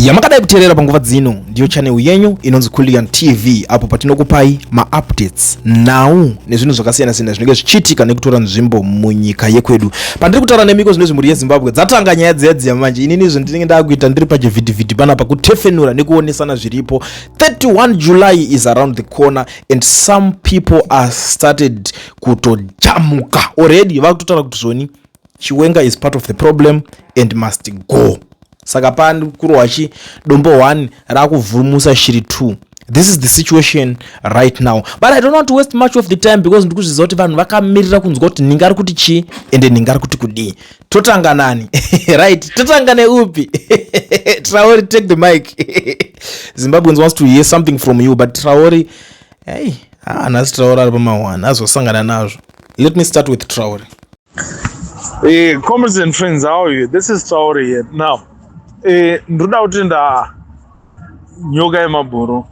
Yamakadai kuterera panguva dzino ndiyo channel yenyu inonzi Kulian TV apo patinokupai ma-updates now nezvinhu zvakasiyana-siyana zvinenge zvichiitika nekutora nzvimbo munyika yekwedu. Pandiri kutaura nemiko zvino zvimuri yeZimbabwe dzatanga nyaya dziya manje inini izvo ndinenge ndakuita ndiri pachivhidhivhidhi panapa kutefenura nekuonesana zviripo. 31 July is around the corner and some people are started kutojamuka already. Vakutotaura kuti zvoni Chiwenga is part of the problem and must go. Saka pandi kurowachi dombo 1 rakuvhurumusa shiri 2. This is the situation right now, but I don't want to waste much of the time because ndikuzviziva kuti vanhu vakamirira kunzwa kuti ningari kuti chi ende ningari kuti kudii. Totanga nani? Right, totanga neupi? Traore, take the mic. Zimbabweans wants to hear something from you, but Traore, hey, nasi Traore ari pamawana azosangana nazvo. Let me start with Traore. Hey, comrades and friends, how are you? This is Traore here. Now, ndoda kuti nyoka yemabhuru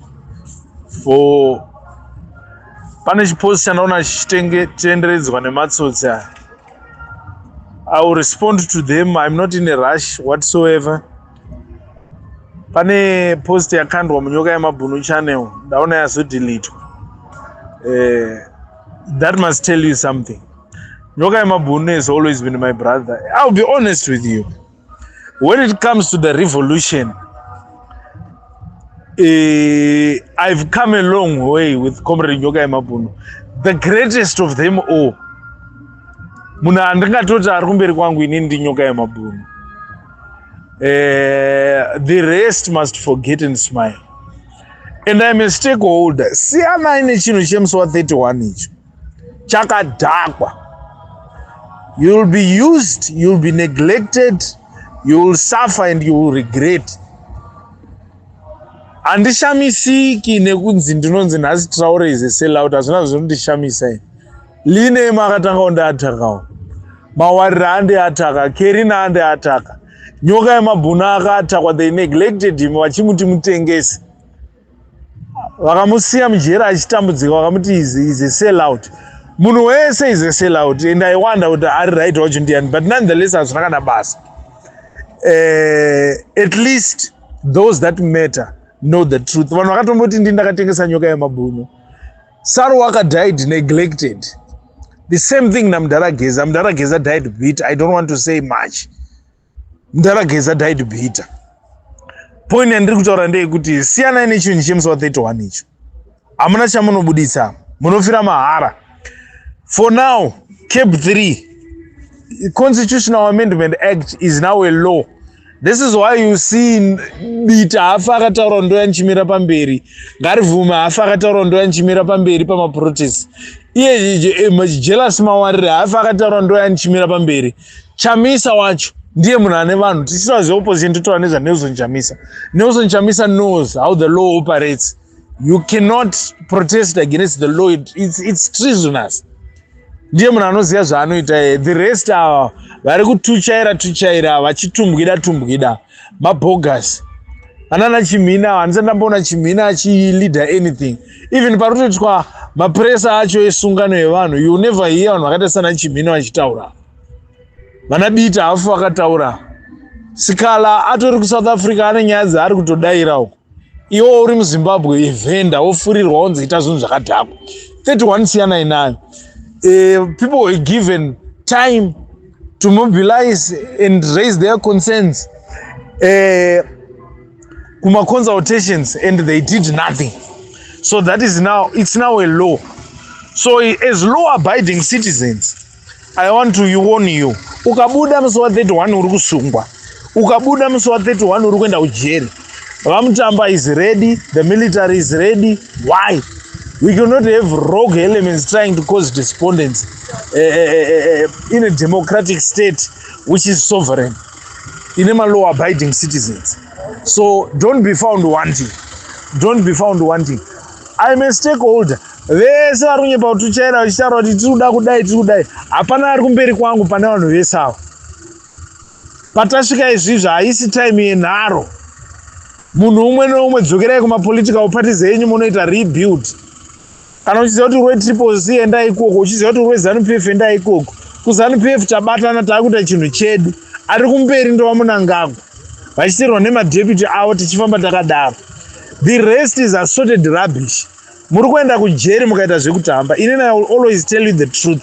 for pane chipost chandaona chichitenderedzwa nematsotsi aya. I will respond to them. I'm not in a rush whatsoever. Pane post yakandwa munyoka yemabhunu channel ndaona yazodeletwa. That must tell you something. Nyoka yemabhunu has always been my brother. I'll be honest with you. When it comes to the revolution, I've come a long way with Comrade Nyoka yemabhunu. The greatest of them all. Muna andingatoti ari kumberi kwangu inini ndi nyoka yemabhunu. The rest must forget and smile. And I'm a stakeholder. Siyana ine chinhu chemusi 31 icho. Chakadhakwa. You'll be used, you'll be neglected, you will suffer and you will regret. Andishamisiki nekunzi ndinonzi nhasi Traore is a sellout. Hazvina zvondishamisa ini. Line makatanga undatakawo. Mawarira andeataka, Kerina andeataka. Nyoka yemabhunu akatakwa, they neglected him, vachimuti mutengesi. Vakamusiya mujera achitambudzika, vakamuti is a sellout. Munhu wese is a sellout, and I wonder kuti ari right wacho ndiani, but nonetheless hazvina kana basa. At least those that matter know the truth. Vanhu vakatomboti ndini ndakatengesa nyoka yemabhunu. Saruwaka died neglected. The same thing naMdarageza. Mdarageza died bitter. I don't want to say much. Mdarageza died bitter. Point yandiri kutaura ndeyekuti siyana nechinhu chemusi 31 icho. Hamuna chamunobudisa. Munofira mahara. For now, Cap 3, Constitutional Amendment Act is now a law. This is why you see Bita hafa akataura ndo yanchimira pamberi. Garivuma hafa akataura ndo yanchimira pamberi pama protest. Iye jealous mawarire hafa akataura ndo yanchimira pamberi. Chamisa wacho ndiye munhu ane vanhu. Tisina zveopposition totaura nezva Nelson Chamisa. Nelson Chamisa knows how the law operates. You cannot protest against the law. It's treasonous. Ndiye munhu anoziva zvaanoita. The rest are vari kutuchaira vachitumbwida mabogus. Anana Chimina, handisati ndamboona Chimina achileader anything. Even parutotwa mapresa acho esungano yevanhu, you never hear vanhu vakaita sana Chimina vachitaura. Vana Bita hafu vakataura. Sikala atori kuSouth Africa ane nyaya dzaari kutodaira uko. Iwo uri muZimbabwe evhenda ofurirwa onzi ita zvinhu zvakadhakwa. 31 siyana inayo. People were given time to mobilize and raise their concerns kuma consultations and they did nothing. So that is now, it's now a law. So as law-abiding citizens, I want to warn you. Ukabuda musi 31 uri kusungwa. Ukabuda musi 31 uri kuenda kujeri. Vamutamba is ready, the military is ready. Why? We cannot have rogue elements trying to cause despondence in a democratic state which is sovereign, in a law-abiding citizens. So don't be found wanting. Don't be found wanting. I'm a stakeholder. Vese vari kunyeba kutuchaira vachitaura kuti tiri kudai. Hapana ari kumberi kwangu pane vanhu vese avo. Patasvika izvizvi haisi time yenharo. Munhu umwe neumwe dzokerai kumapolitical parties enyu munoita rebuild. Kana uchiziva kuti rwe CCC endai ikoko, uchiziva kuti rwe ZANU-PF endai ikoko. KuZANU-PF tabatana takuita chinhu chedu. Ari kumberi ndo vamunangagwa. vachitorwa nemadeputy avo tichifamba takadaro. The rest is assorted rubbish. Muri kuenda kujeri mukaita zvekutamba. Inini I will always tell you the truth.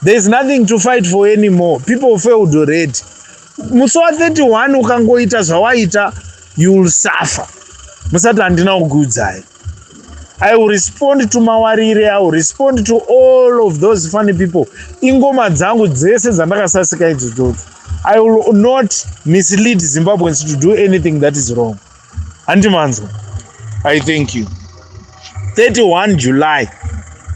There is nothing to fight for anymore. People failed already. Musi wa 31 ukangoita zvawaita, you will suffer. Musati handina kukuudzai. I will respond to Mawarire. I will respond to all of those funny people. Ingoma dzangu dzese dzandakasasika idzodzo. I will not mislead Zimbabweans to do anything that is wrong. Andimanzo, I thank you. 31 July.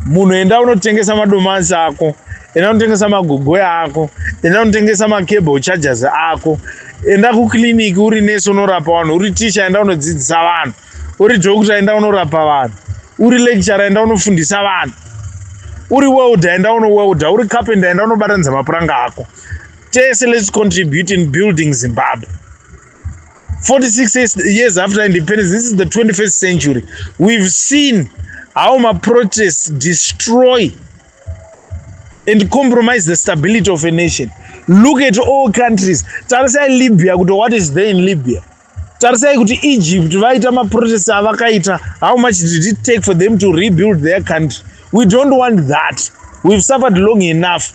Munhu enda unotengesa madomasi ako, enda unotengesa magogoy ako, enda unotengesa macable chargers ako, enda kukliniki uri nesi unorapa vanhu, uri teacher enda unodzidzisa vanhu, uri doctor enda unorapa vanhu, uri lecturer enda unofundisa vanhu, uri welder enda unowelder, uri carpenter enda unobatanidza mapuranga ako. Tese, let's contribute in building Zimbabwe. 46 years after independence, this is the 21st century. We've seen how my protests destroy and compromise the stability of a nation. Look at all countries. Tarisai Libya, what is there in Libya? Tarisai Egypt, vaita ma protests avakaita. How much did it take for them to rebuild their country? We don't want that. We've suffered long enough.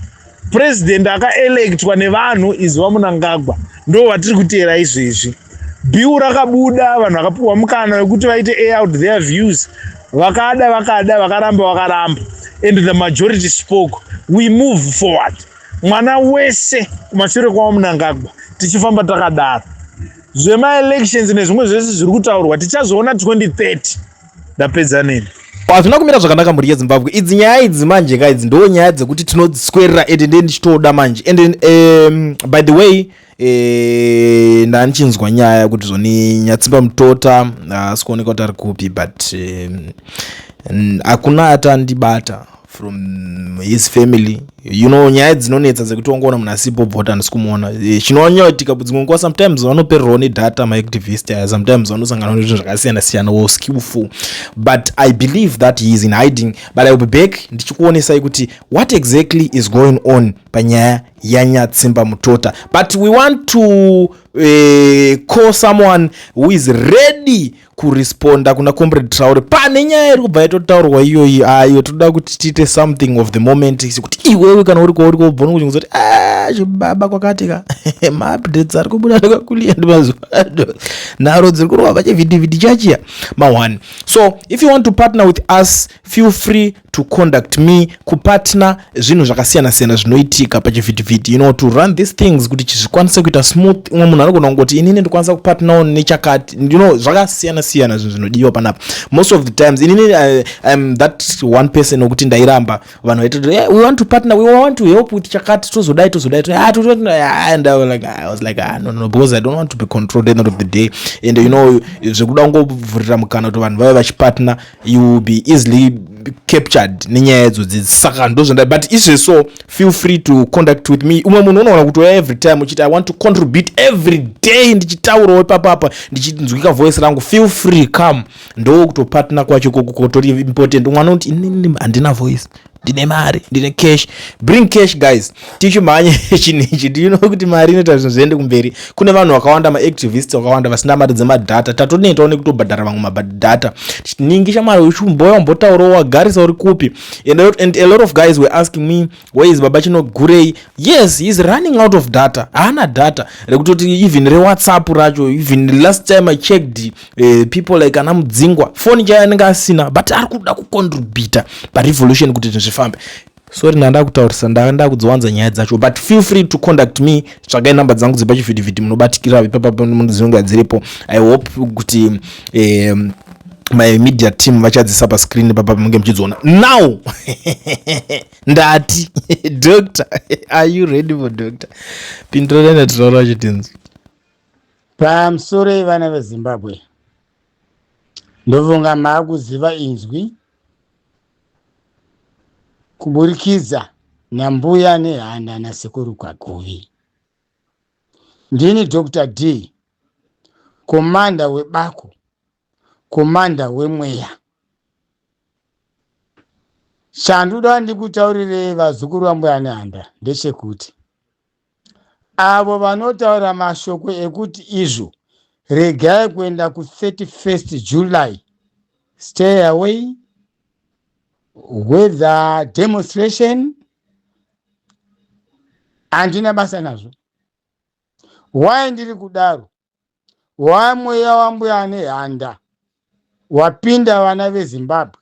President aka-electwa nevanhu izwa Mnangagwa ndo watiri kuteera izvezvi. Bill rakabuda, vanhu vakapuwa mukana wekuti vaite air out their views. Vakada, vakaramba. And the majority spoke. We move forward. Mwana wese kumashure kwa Mnangagwa tichifamba takadaro. Zvema-elections nezvimwe zvese zviri kutaurwa tichazoona 2030. Ndapedza nini. Hazvina kumira zvakanaka muri yeZimbabwe. Idzi nyaya idzi manje kaidzi ndo nyaya dzekuti tinodziswerera ende ndichitoda manje. And by the way, ndanichinzwa nyaya kuti zvoni Nyatsimba Mutota asikuoneka kuti ari kupi, but hakuna atandibata from his family. You know, nyaya dzinonetsa dzekuti wangoona munhu asipo bvota ndisikumuona. Chinonyoitika dzimwe nguva sometimes vanopererwa nedata maactivist, sometimes vanosangana nezvinhu zvakasiyana-siyana wo skillful, but I believe that he is in hiding. But I will be back ndichikuonesai kuti what exactly is going on panyaya yaNyatsimba Mutota. But we want to call someone who is ready kuresponda kuna Comrade Traore pane nyaya iri kubva yatotaurwa iyoyi. Ayo toda kuti tiite something of the moment kuti iwewe kana uri kwauri kubvona kuchinguzoti chibaba kwakatika maupdates ari kubuda ndakakulia ndimazuva nharo dziri kurova pachivhidhivhidhi chachiya ma1. So if you want to partner with us, feel free to contact me kupatna zvinhu zvakasiyana-siyana zvinoitika pachivhidhivhidhi, you know, to run these things kuti chizvikwanise kuita smooth. Umwe munhu anogona kungoti inini ndikwanisa kupatnawo nechakati, you know, zvakasiyana-siyana zvinhu zvinodiwa panapa. Most of the times inini I'm that one person wekuti ndairamba vanhu vaitoti we want to partner, we want to help with chakati, tozodai and I was like no, because I don't want to be controlled at the end of the day. And you know, zvekuda kungovhurira mukana kuti vanhu vave vachipartner, you will be easily captured nenyaya idzodzi saka ndozvonda. But izve so feel free to contact with me. Umwe munhu unoona kuti every time uchiti I want to contribute every day ndichitaurawo papapa ndichinzwika voice rangu, feel free, come. Ndo kutopartner kwacho kotori important. Umwana uti inini handina voice, ndine mari, ndine cash. Bring cash guys, tichimhanye chinichi. Do you know kuti mari inoita zvinhu zviende kumberi? Kune vanhu vakawanda, maactivists vakawanda vasina mari dzemadata. Tatonoitawo nekutobhadhara vamwe madata. Ningi chamari uchimboya umbotaurawo wagarisa uri kupi? And a lot of guys were asking me, where is Babachino Gurei? Yes, he is running out of data. Haana data rekutoti even reWhatsApp racho, even last time I checked, people like ana Mudzingwa phone chaanenge asina, but ari kuda kucontribute parevolution kuti zvifambe. Sorry ndanda kutaurisa, ndanda kudziwanza nyaya dzacho, but feel free to contact me. Tsvagai namba dzangu dzepachivhidhivhidhi munobatikira ipapa dzinonga dziripo. I hope kuti my media team vachadzisa pa screen papa munge muchidziona now. Ndati doctor, are you ready for doctor? Pindura netaura chitinzi pamusoro vana veZimbabwe. Ndovonga maakuziva inzwi kuburikidza nambuya nehanda nasekuru kwaGovi. Ndini Dr. D, komanda webako, komanda wemweya. Chanduda ndikutaurire vazukuru vambuya nehanda ndechekuti avo vanotaura mashoko ekuti izvo regai kuenda ku31 July, stay away with the demonstration, handina basa nazvo. Why ndiri kudaro? Why mweya wambuya ane handa wapinda vana veZimbabwe?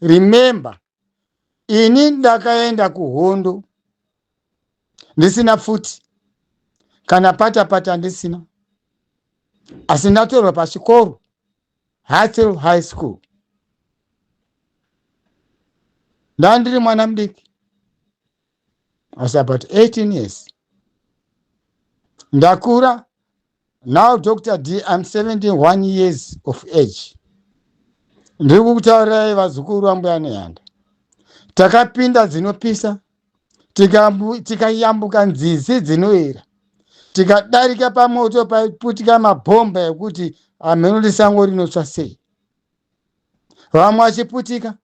Remember, ini ndakaenda kuhondo ndisina pfuti kana pata ndisina, asi ndatorwa pachikoro Hatfield High School. Ndandiri mwana mudiki. I was about 18 years. Ndakura. Now Dr. D, I'm 71 years of age. Ndiri kutaurirai vazukuru vangu anehanda. Takapinda dzinopisa, tikayambuka nzizi dzinoera, tikadarika pamoto paiputika mabhomba ekuti hameno sango rinotsva sei. Vamwe vachiputika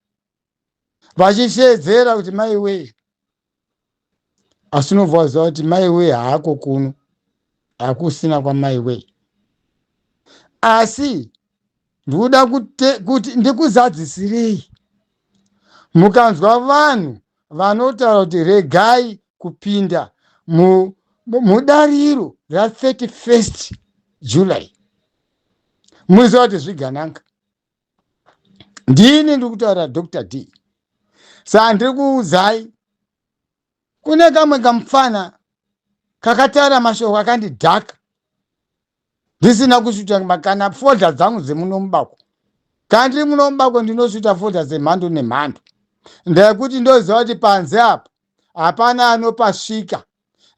vachishedzera kuti maiwe, asi unobva waziva kuti maiwe haako kuno, hakusina kwamaiwe. Asi ndikuda kuti ndikuzadzisirei, mukanzwa vanhu vanotaura kuti regai kupinda mudariro ra31 July, muziva kuti zvigananga. Ndini ndiri kutaura Dr. D. Saka ndiri kuuzai, kune kamwe kamufana kakataura mashoko akandidhaka ndisina kusvita kana fodha dzangu dzemunomubako. Kana ndiri munomubako ndinosvita fodha dzemhando nemhando. Ndekuti ndoziva kuti panze apa hapana anopasvika.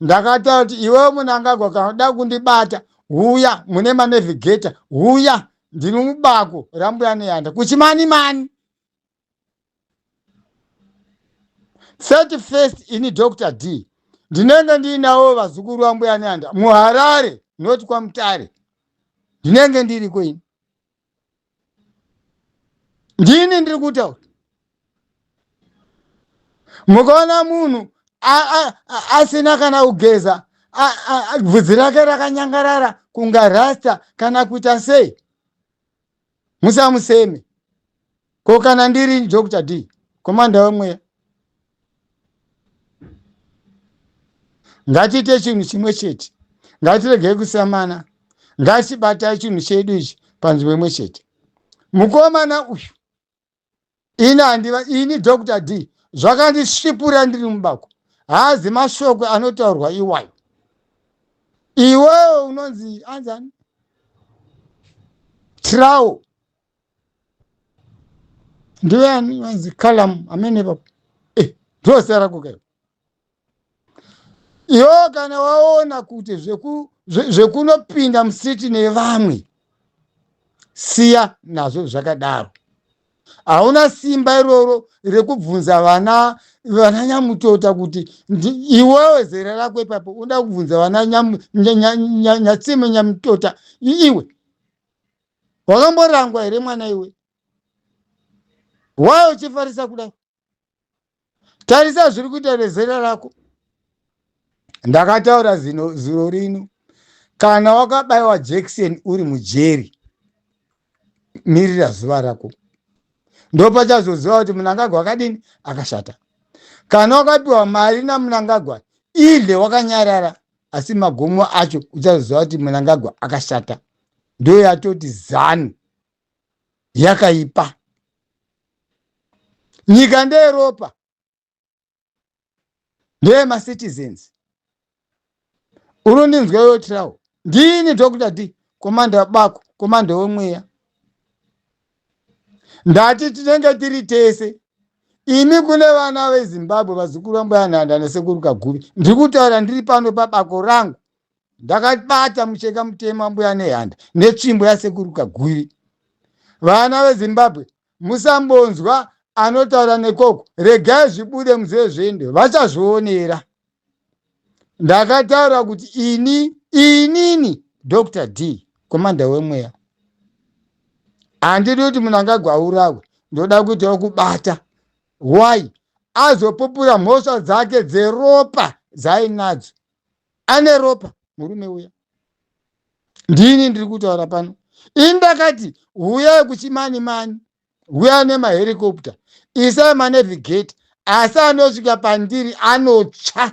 Ndakataura kuti iwewe Mnangagwa kana uda kundibata, huya mune manevhigeta, huya ndiri mubako rambuya nehanda kuchimani-mani. 31st ini Dr. D ndinenge ndiinawo vazukuru vambuya nehanda muHarare, not kwaMutare. Ndinenge ndiri kweni. Ndini ndiri kutaura. Mukaona munhu asina kana kugeza, bvudzi rake rakanyangarara kunga rasta kana kuita sei, musamuseme. Ko kana ndiri Dr. D, komanda wemweya, ngatiite chinhu chimwe chete, ngatiregei kusamana, ngatibatai chinhu chedu ichi panzvimbo imwe chete. Mukomana uyu ini Dr. D zvakandisvipura ndiri mubako, haazi mashoko anotaurwa iwayo. Iwewe unonzi anzani Trao, ndiani wanzi Kalamu amene papo, ndose rakukeyo. Iwo kana waona kuti zvekunopinda musiti nevamwe, siya nazvo zvakadaro. Hauna simba iroro rekubvunza vana Nyamutota kuti iwewe zera rako ipapo unoda kubvunza vana Nyatsime Nyamutota, iwe wakamborangwa here mwana iwe? Wayo uchifarisa kudai? Tarisa zviri kuita nezera rako. Ndakataura zuro rino, kana wakabayiwa jekiseni uri mujeri, mirira zuva rako. Ndopachazoziva kuti Mnangagwa akadini akashata. Kana wakapiwa mari naMnangagwa idle wakanyarara, asi magomo acho uchazoziva kuti Mnangagwa akashata. Ndo yatoti ZANU yakaipa. Nyika ndeyeropa, ndeyemacitizens. Unondinzwa iwe Trao? Ndini Dr. D, komanda wabako, komanda wemweya. Ndati tinenge tiri tese. Imi kune vana veZimbabwe, vazukuru vambuya nehanda nesekuru Kaguvi, ndiri kutaura ndiri pano pabako rangu. Ndakabata mucheka mutema mbuya nehanda netsvimbo yasekuru Kaguvi. Vana veZimbabwe, musambonzwa anotaura nekoko, regai zvibude muzive zvende, vachazvionera. Ndakataura kuti inini Dr. D, komanda wemweya, handidi kuti Mnangagwa aurawe, ndoda kuitawo kubata. Why? Azopupura mhosva dzake dzeropa dzainadzo. ane ropa murume uya. Ndini ndiri kutaura pano. Indakati huyai kuchimani mani, huyai nemaherikopta, isai manevhigeti, asi anosvika pandiri anotsva.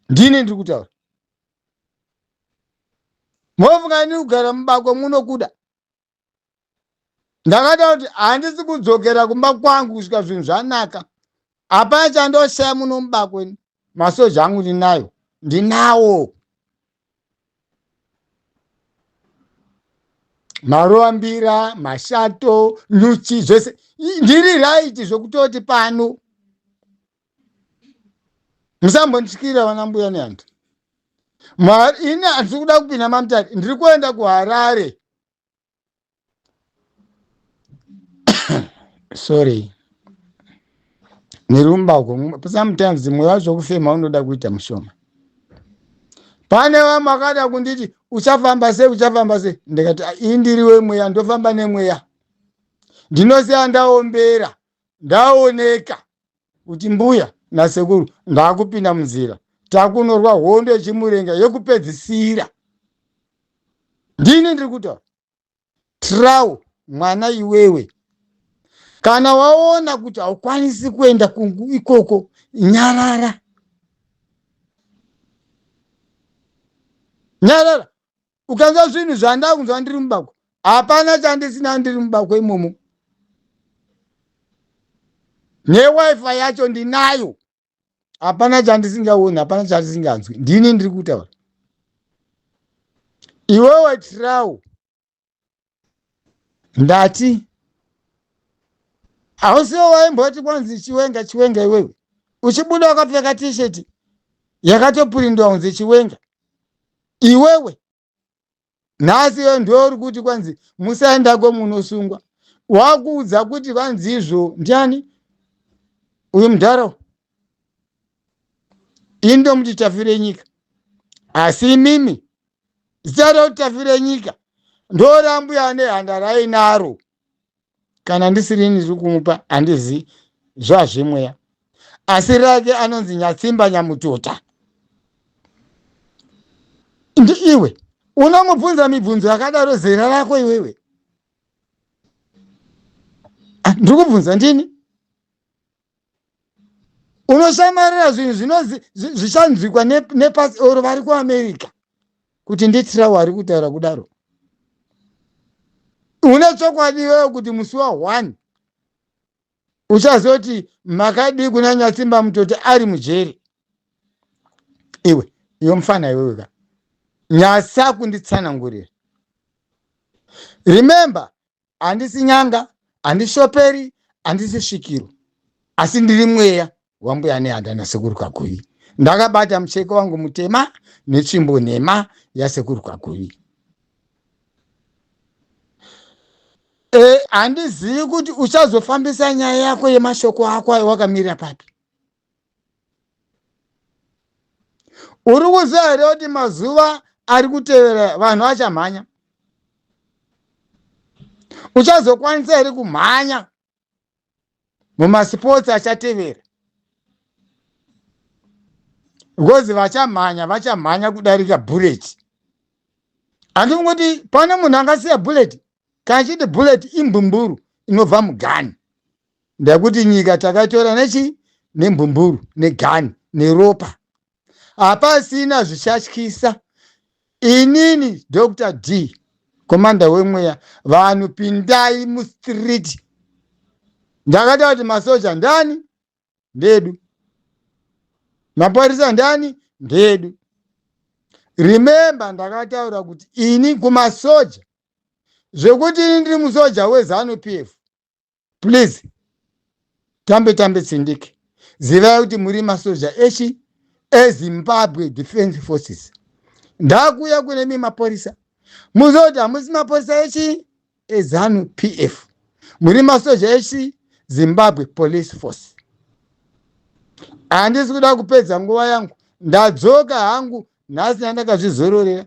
Ndini ndiri kutaura. Mofunga ndiri kugara mubako munokuda. Ndakataura kuti handisi kudzokera kumba kwangu kusvika zvinhu zvanaka. Hapana chandoshaya muno mubakweni. Masoja angu ndinayo, ndinawo. Maruambira, mashato, nyuchi, zvese. Ndiri raiti zvokutoti pano. Musambondityira vana mbuya nehantu. Ini handisi kuda kupinda mamutare. Ndiri kuenda kuHarare. Sorry. Nirumba sometimes mweya wacho kufema unoda kuita mushoma. Pane vamwe vakada kunditi uchafamba sei. Ndikati indiriwe mweya, ndofamba nemweya. Ndinosiya ndaombera, ndaoneka kuti mbuya nasekuru ndakupinda munzira. Takunorwa hondo yechimurenga yekupedzisira. Ndini ndiri kutaura. Trau mwana iwewe. Kana waona kuti haukwanisi kuenda kungu ikoko, nyarara. Nyarara. Ukanza zvinhu zvandakunzwa ndiri mubako, hapana chandisina ndiri mubako imomo. NeWiFi yacho ndinayo. Hapana chandisingaoni, hapana chandisinganzwi. Ndini ndiri kutaura. Iwewe Trau. Ndati. Hausiwo waimboti kwanzi chiwenga iwewe. Uchibuda wakapfeka t-shirt yakatopurindwa kunzi chiwenga. Iwewe. Nhasi iwe ndouri kuti kwanzi musaendako munosungwa. Wakuudza kuti vanzi izvo ndiani? Uyu mudhara. Indo muti tafire nyika. Asi mimi zita kuti tafire nyika ndorambuya nehanda rainaro. Kana ndisiri ndiri kumupa handizi zvazvemweya. Asi rake anonzi Nyatsimba Nyamutota. Iwe unomubvunza mibvunzo yakadaro zera rako iwewe. Ndiri kubvunza ndini? Unoshamarira zvinhu zvichanzwikwa nepasi oro vari kuAmerica kuti ndiTrau ari kutaura kudaro. Une chokwadi wewe kuti musi wa1 uchazoti makadi kuna Nyatsimba Mutota ari mujeri. Iwe mufana iwewe ka. Nyasa kunditsanangurira. Remember, handisi nyanga, handishoperi, handisi svikiro. Asi ndiri mweya wambuya nehanda nasekuru Kaguvi. Ndakabata mucheka wangu mutema netsvimbo nhema yasekuru Kaguvi. Handizivi kuti uchazofambisa nyaya yako yemashoko ako wakamirira papi. Uri kuziva here kuti mazuva ari kutevera vanhu vachamhanya? Uchazokwanisa here kumhanya mumasipotsi achatevera? Because vachamhanya kudarika bullet. Handifuni kuti pane munhu angasiya bullet. Kana chiti bullet imbumburu inobva mugani. Ndekuti nyika takatora nembumburu, negani, neropa. Hapasina zvichatyisa. Inini Dr. D, komanda wemweya, vanhu pindai mustreet. Ndakataura kuti masoja ndani? Ndedu. Maporisa ndani? Ndedu. Remember, ndakataura kuti ini kumasoja, zvekuti ini ndiri musoja weZANU-PF, please tambe tsindike. Zivai kuti muri masoja eZimbabwe Defense Forces. Ndakuya kune mi maporisa. Muzoda hamusi maporisa eZANU-PF. Muri masoja Zimbabwe Police Force. Handisi kuda kupedza nguva yangu. Ndadzoka hangu nhasi ndakazvizororera.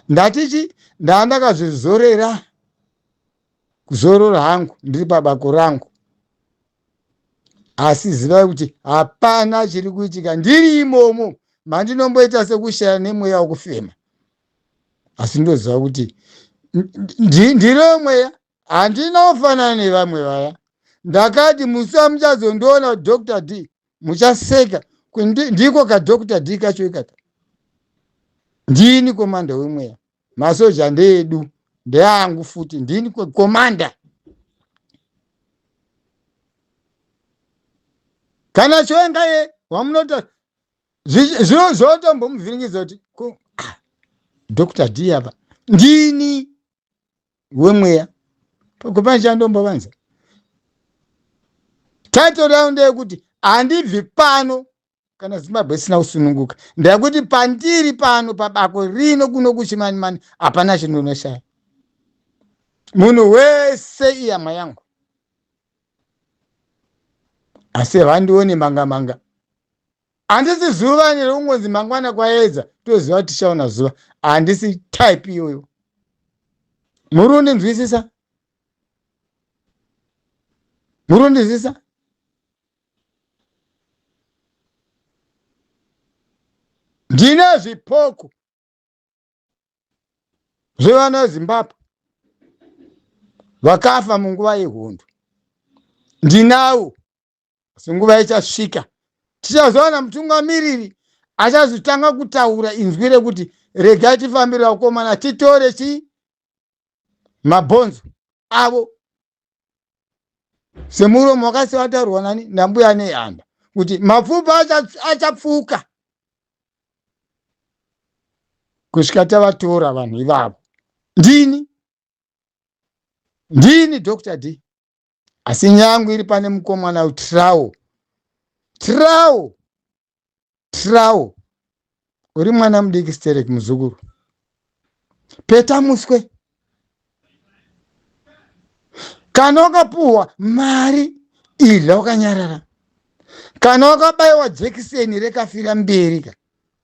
Ndatichi ndandakazvizorera kuzorora hangu ndiri pabako rangu. asi zivai kuti hapana chiri kuitika ndiri imomo mandinomboita sekushaya nemweya wokufema, asi ndoziva kuti ndiro mweya, handina kufanana nevamwe vaya. Ndakati musa muchazondiona Dr. D muchaseka, ndiko kaDr. D kacho ikaka. Ndini komanda wemweya, masoja ndeedu, ndeangu futi, ndini komanda. Kana choenga ye wamunota zvotombomuvhiringiza kuti Dr. D apa ndini wemweya, pakupana chandombovanza. Title yangu ndeyekuti handibvi pano kana Zimbabwe isina kusununguka, ndeyekuti pandiri pano pabako rino kuno kuchimanimani hapana chinonoshaya. Munhu wese iyama yangu, asi vandione manga. Handisi zuva nerokungonzi mangwana kwaedza toziva tichaona zuva, handisi type iyoyo. Murundinzwisisa? Murundinzwisisa? Ndine zvipoko zvevana veZimbabwe vakafa munguva yehondo, ndinawo. Asi nguva ichasvika tichazowana mutungamiriri achazotanga kutaura inzwi rekuti regai tifambira ukomana titore mabhonzo avo, semuromo wakasivataurwa nani nambuya nehanda kuti mapfupa achapfuka kusvika tavatora vanhu ivavo. Ndini Dr. D, asi nyangu iri pane mukomana Trao uri mwana mudiki Stereki muzukuru Peta Muswe. Kana wakapuhwa mari idla wakanyarara, kana wakabayiwa jekiseni rekafira mberi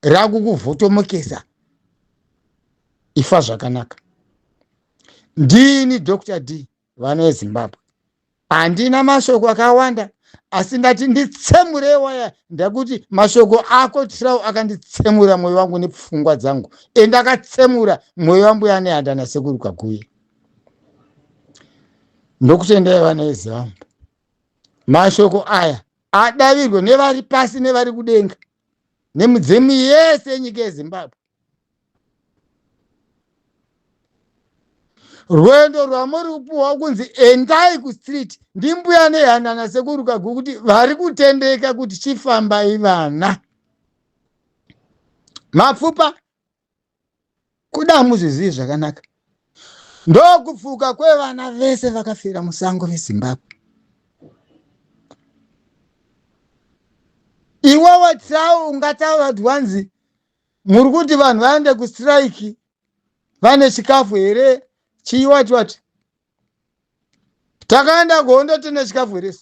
rakukuvhotomokesa, ifa zvakanaka. Ndini Dr. D, vana veZimbabwe. Handina mashoko akawanda, asi ndati nditsemure waya, ndakuti mashoko ako Trao akanditsemura mwoyo wangu nepfungwa dzangu, endakatsemura mwoyo wangu yane handa nasekuru Kaguye. Ndokutendai vana veZimbabwe, mashoko aya adavirwe nevari pasi nevari kudenga, nemudzemi yese yenyika yeZimbabwe. Rwendo rwamuri kupuhwa kunzi endai kustriti ndimbuya nehanda nasekuru Kaguye kuti vari kutendeka kuti chifambai vana. Mapfupa kuda muzvizivi zvakanaka, ndokupfuka kwevana vese vakafira musango veZimbabwe. Iwewe Trao ungataura kuti wanzi muri kuti vanhu vaende kustrike vane chikafu here? Chiwati takaenda kuhondo tine chikafu here?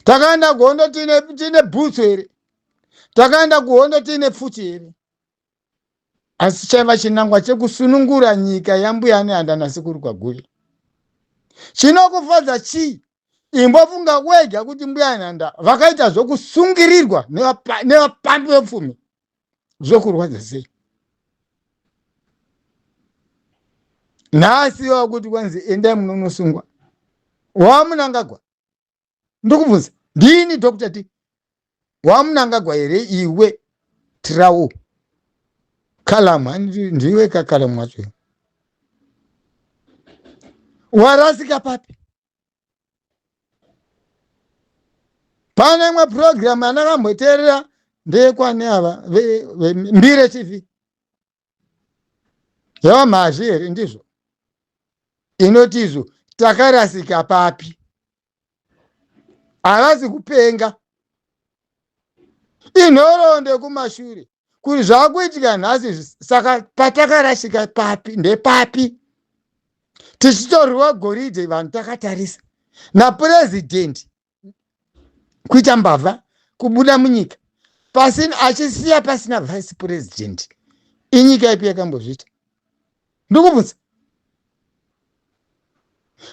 Takaenda kuhondo tine bhutsu here? Takaenda kuhondo tine pfuti here? Asi chaiva chinangwa chekusunungura nyika yambuya nehanda nasekuru Kaguye. Chinokufadza chii? Imbofunga wega kuti mbuya nehanda vakaita zvokusungirirwa nevapambi vepfumi, zvokurwadza sei? Nhasi wakuti kwanzi endai munonosungwa, wamunangagwa. Ndokubvunza, ndini Dr. D, wamunangagwa here iwe Trao? Kalamu, ndiwe kakalamu wacho. Warasika papi? Pane imwe program anakamboteerera ndeyekwane ava Mbire TV yavamhazvi here? Ndizvo inotizvo takarasika papi? Havasi kupenga inhoroondo kumashure kuti zvakuitika nhasi, saka patakarasika papi ndepapi? Tichitorwa goridhe vanhu takatarisa napurezidendi kuita mbavha kubuda munyika pasina, achisiya pasina vice president. Inyika ipi yakambozviita? Ndikubvunza.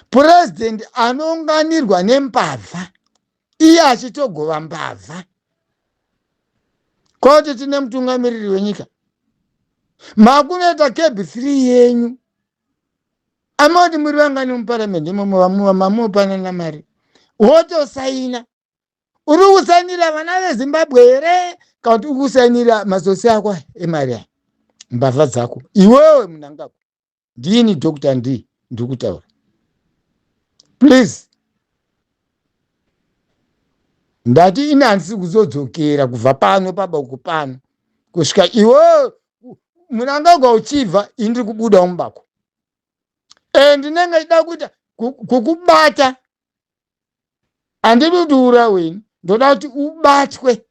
President anounganirwa nembavha iye achitogova mbavha. Koti tine mutungamiriri wenyika makunoita kebhi 3 yenyu amati muri vangani muparamendi mamuopanana mari wotosaina. Uri kusainira vana veZimbabwe here kana kuti uri kusainira mazosi ako emari aya mbavha dzako iwewe Mnangagwa? Ndini Dr. Ndii ndiri kutaura. Please, ndati ini handisi kuzodzokera kubva pano pabauko pano kusvika iwewe Mnangagwa uchibva ini ndiri kubuda mubako. Ndinenge ndida kuita kukubata. Handidi kuti uraweni, ndoda kuti ubatwe.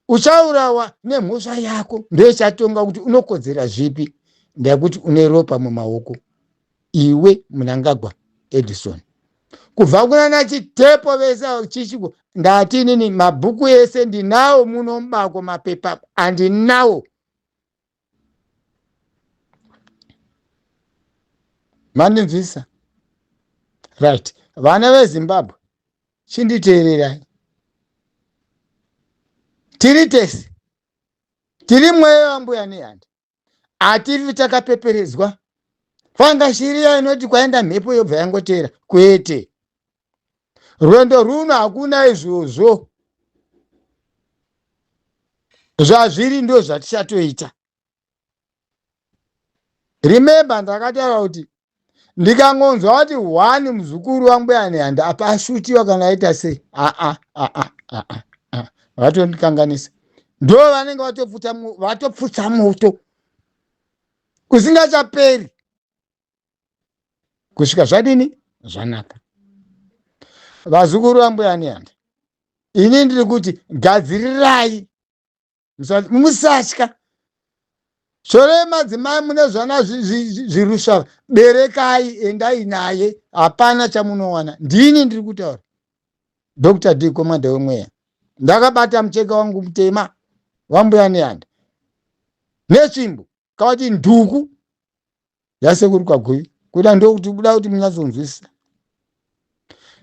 Uchaurawa nemhosva yako ndochatonga kuti unokodzera zvipi. Ndekuti une ropa mumaoko iwe Mnangagwa Edison. Kubva kunana Chitepo vese chichiko ndati nini mabhuku ese ndinawo muno mubako, mapepa andinawo. Mandinzwisa? Right. Vana veZimbabwe chinditeererai. Tiri tese tiri mweya wambuya nehanda, hativi takapeperedzwa. Panga shiriya inoti kwaenda mhepo yobva yangoteera, kwete. Rwendo runo hakuna izvozvo. Zvazviri ndo zvatichatoita. Remember, ndakataura kuti ndikangonzwa kuti 1 muzukuru wambuya nehanda apa ashutiwa kana aita sei, vatondikanganisa. Ndo vanenge vatopfutsa moto kusingachaperi kusvika zvadini zvanaka. Vazukuru vambuya nehanda, ini ndiri kuti gadzirirai, musatya. Shore madzimai mune zvana zvirusva, berekai, endai naye, hapana chamunowana. Ndini ndiri kutaura. Dr. D komanda wemweya. Ndakabata mucheka wangu mutema wambuya nehanda netsvimbo kawati nduku yasekuru kwaguyi kuda ndokuti buda kuti munyatsonzwisisa.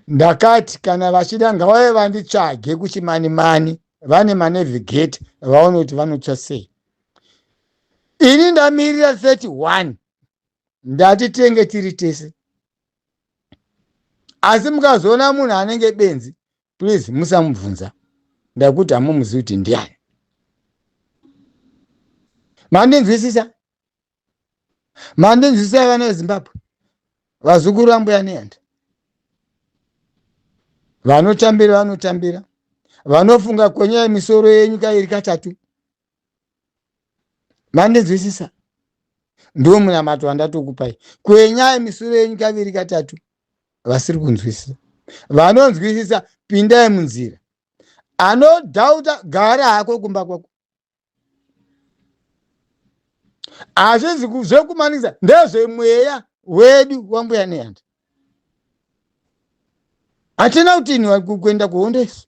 Ndakati kana vachida ngavauye vanditsvage kuchimani-mani, vane manevhigeti vaone kuti vanotsva sei. Ini ndamirira 31 ndati tenge tiri tese. Asi mukazoona munhu anenge benzi, please musamubvunza, ndakuti hamumuzivi kuti ndiani. Mandinzwisisa? Mandinzwisisa vana veZimbabwe, vazukuru vambuya nehanda? Vanotambira, vanofunga kwenyaya misoro yenyika iri katatu. Mandinzwisisa? Ndo munamato andatokupai kwenyaya misoro yenyika iri katatu. Vasiri kunzwisisa. Vanonzwisisa pindai munzira. Anodhauta gara hako kumba kwako. Hazvizi zvekumanisa, ndezvemweya wedu wambuya nehanda. Hatina kutini kuenda kuhondo isu,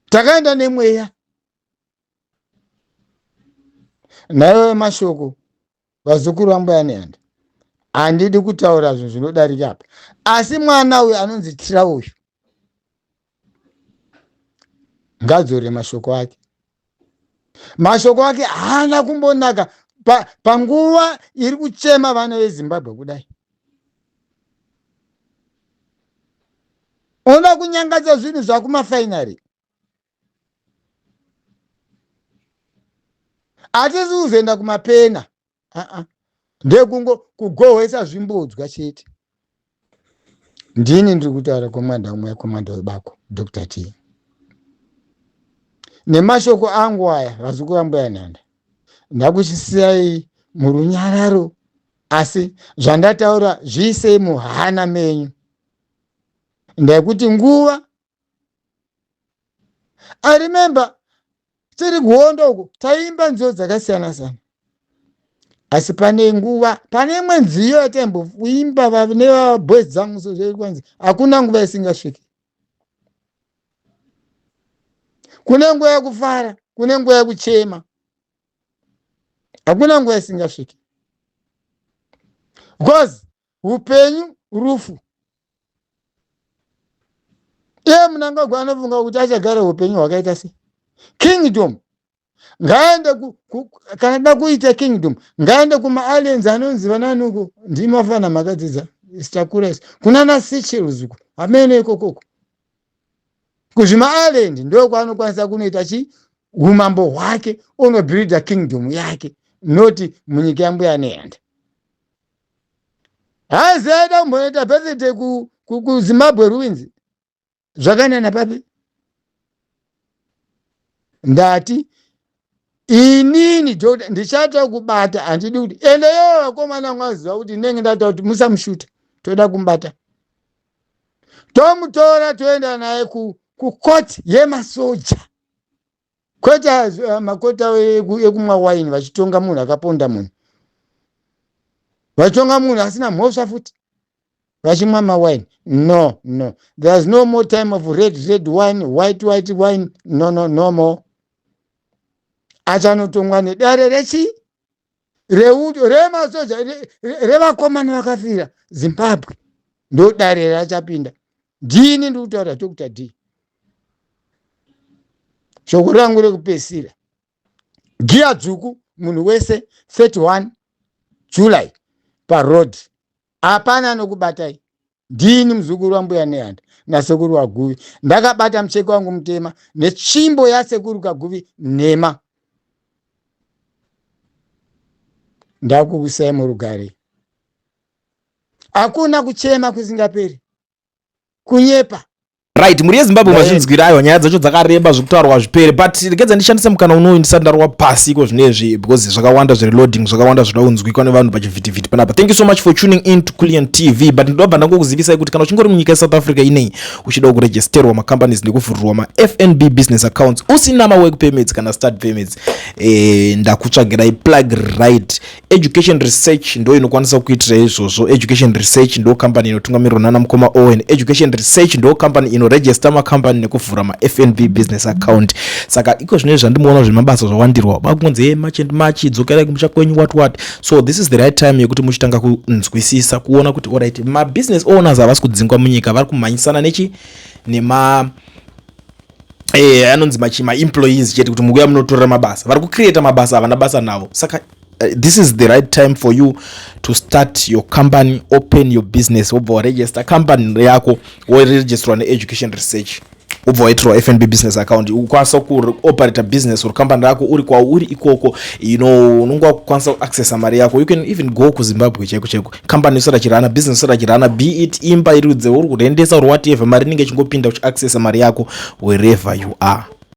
takaenda nemweya. Naiwe mashoko vazukuru vambuya nehanda, handidi kutaura zvinhu zvinodarika apa. Asi mwana uyu anonzi Tira uyu ngadzore mashoko ake. Mashoko ake haana kumbonaka panguva iri kuchema vana veZimbabwe kudai. Unoda kunyangadza zvinhu zvakumafainari. Hatisi kuzoenda kumapena. Ndekungo kugohwesa zvimbodzwa chete. Ndini ndiri kutaura komanda umwe, komanda webako Dr. T. Nemashoko angu aya vazukuru vambuya nehanda, ndakuchisiyai murunyararo, asi zvandataura zviisei muhana menyu. Ndekuti nguva, I remember tiri kuhondo uko taimba nziyo dzakasiyana-siyana. Asi pane nguva, pane imwe nziyo yatamboimba nevabhozi dzangu zveikwanzi hakuna nguva isingasviki. Kune nguva yekufara, kune nguva yekuchema, hakuna nguva isingasviki. Because upenyu rufu. iye Mnangagwa anofunga kuti achagara upenyu hwakaita sei? Kingdom ngaende kana da kuita kingdom ngaende kuma-islands anonzi vananuko ndimafana makadzidza sitakura kunana Seychelles uko amene ikokoko kuzvima-island ndo kwaanokwanisa kunoita umambo hwake unobuilda kingdom yake, noti munyika yambuya Nehanda. Hazaida kumboita birthday ku Zimbabwe ruins zvakanana papi. Ndati inini ndichata kubata handidi kuti ende yo vakomana mwaziva kuti ndenge ndata kuti musamushuta, toda kumbata tomutora toenda naye kukoti yemasoja, kwete makota ekumwa waini vachitonga munhu akaponda munhu, vachitonga munhu asina mhosva futi vachimwa mawaini. No, there's no more time of red wine, white wine, no more. Achanotongwa nedare remasoja revakomana vakafira Zimbabwe, ndo dare rachapinda. Ndini ndikutaura Dr. D. Shoko rangu rekupesira, giya dzvuku munhu wese 31 July parod, hapana nokubatai. Ndini muzukuru wambuya Nehanda nasekuru waGuvi, ndakabata mucheka wangu mutema netsvimbo yasekuru kaGuvi nhema. Ndakukusai murugare, hakuna kuchema kusingaperi, kunyepa. Right, muri yeZimbabwe mazvinzwira ayo nyaya dzacho dzakareba zvekutaurwa zvipere, but rekedza ndishandise mukana unoyu ndisati ndarwa pasi iko zvinezvi because zvakawanda zvereloading, zvakawanda zvoda kunzwikwa nevanhu pachivhitivhiti panapa. Thank you so much for tuning in to Kulian TV, but ndobva ndangokuzivisai kuti kana uchingori munyika yeSouth Africa ineyi uchida kuregisterwa macompanies nekuvhurwa ma-FNB business accounts usina ma-work permits kana start permits, ndakutsvagirai plug right. Education Research ndo inokwanisa kuitira izvozvo. Education Research ndo company inotungamirwa nana Mukoma Owen. Education Research ndo company inoregister macompany nekuvhura ma-FNB business account. Saka iko zvinezvi zvandimuona zvemabasa zvawandirwa bakunze match dzokerai kumusha kwenyu what. So this is the right time yekuti muchitanga kunzwisisa kuona kuti alright, ma business owners havasi kudzingwa munyika, vari kumhanyisana anonzi ma-employees chete kuti mukuya munotorera mabasa, vari kucreata mabasa havana basa navo. Saka this is the right time for you to start your company, open your business, wobva waregister company yako, woregisterwa ne-Education Research, wobva waitirwa FNB business account, ukwanisa kuoperate business or company yako uri kwauri ikoko, unongakwanisa kuaccessa mari yako. You can even go kuZimbabwe chaiko company isora chirana, business isora chirana, be it imba irudze uri kurendesa or whatever, mari inenge ichingopinda uchiaccessa mari yako wherever you are.